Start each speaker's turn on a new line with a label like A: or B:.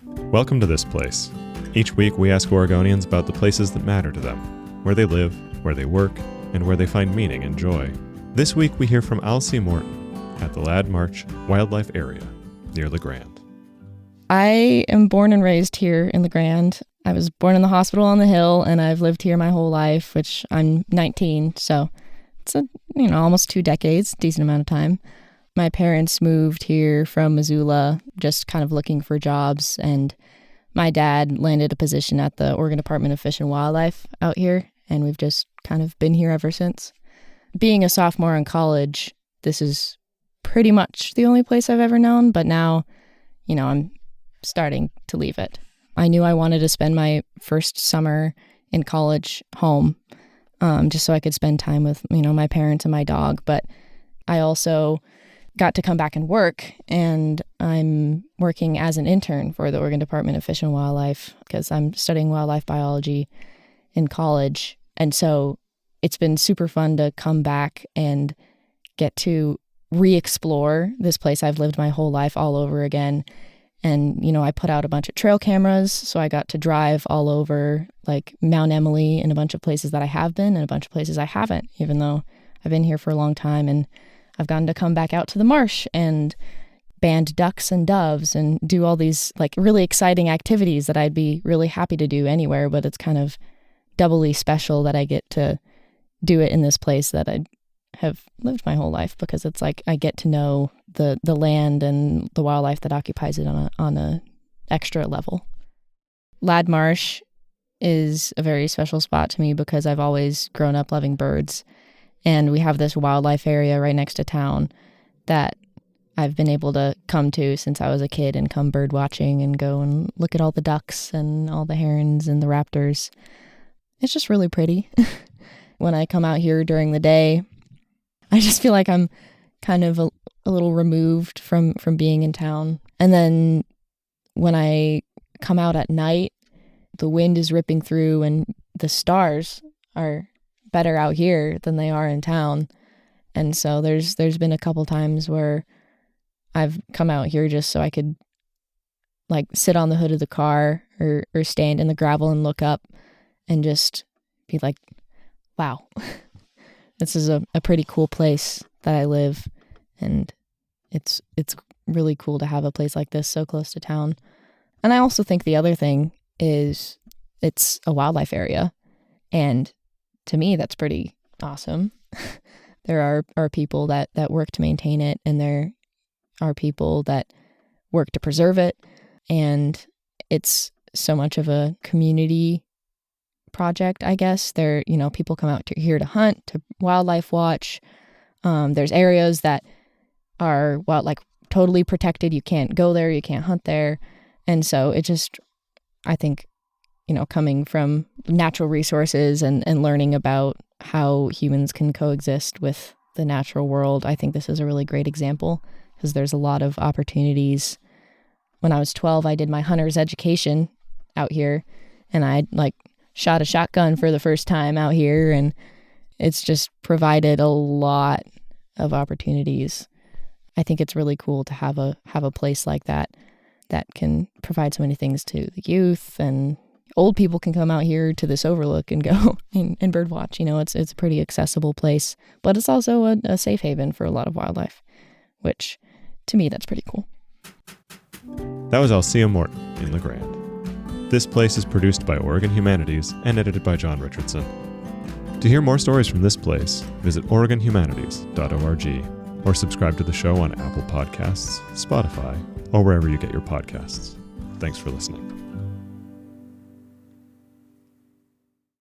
A: Welcome to This Place. Each week we ask Oregonians about the places that matter to them, where they live, where they work, and where they find meaning and joy. This week we hear from Alsea Morton at the Marsh Wildlife Area near the Grande.
B: I am born and raised here in the Grande. I was born in the hospital on the hill, and I've lived here my whole life, which I'm 19, so it's almost 2 decades, decent amount of time. My parents moved here from Missoula, just kind of looking for jobs, and my dad landed a position at the Oregon Department of Fish and Wildlife out here, and we've just kind of been here ever since. Being a sophomore in college, this is pretty much the only place I've ever known, but now, I'm starting to leave it. I knew I wanted to spend my first summer in college home, just so I could spend time with, my parents and my dog, but I also got to come back and work, and I'm working as an intern for the Oregon Department of Fish and Wildlife because I'm studying wildlife biology in college. And so it's been super fun to come back and get to re-explore this place I've lived my whole life all over again. And, I put out a bunch of trail cameras, so I got to drive all over, like Mount Emily and a bunch of places that I have been and a bunch of places I haven't, even though I've been here for a long time. And I've gotten to come back out to the marsh and band ducks and doves and do all these like really exciting activities that I'd be really happy to do anywhere, but it's kind of doubly special that I get to do it in this place that I have lived my whole life, because it's like I get to know the land and the wildlife that occupies it on a extra level. Marsh is a very special spot to me because I've always grown up loving birds. And we have this wildlife area right next to town that I've been able to come to since I was a kid and come bird watching and go and look at all the ducks and all the herons and the raptors. It's just really pretty. When I come out here during the day, I just feel like I'm kind of a little removed from being in town. And then when I come out at night, the wind is ripping through and the stars are better out here than they are in town. And so there's been a couple times where I've come out here just so I could like sit on the hood of the car or stand in the gravel and look up and just be like, wow, this is a pretty cool place that I live. And it's really cool to have a place like this so close to town. And I also think the other thing is it's a wildlife area, and to me, that's pretty awesome. There are people that work to maintain it, and there are people that work to preserve it. And it's so much of a community project, I guess. People come out here to hunt, to wildlife watch. There's areas that are totally protected. You can't go there, you can't hunt there. And so it just, I think, coming from natural resources and learning about how humans can coexist with the natural world, I think this is a really great example because there's a lot of opportunities. When I was 12, I did my hunter's education out here, and I shot a shotgun for the first time out here, and it's just provided a lot of opportunities. I think it's really cool to have a place like that can provide so many things to the youth, and old people can come out here to this Overlook and go and bird watch. It's a pretty accessible place, but it's also a safe haven for a lot of wildlife, which to me, that's pretty cool.
A: That was Alsea Morton in the Grande. This Place is produced by Oregon Humanities and edited by John Richardson. To hear more stories from This Place, visit OregonHumanities.org or subscribe to the show on Apple Podcasts, Spotify, or wherever you get your podcasts. Thanks for listening.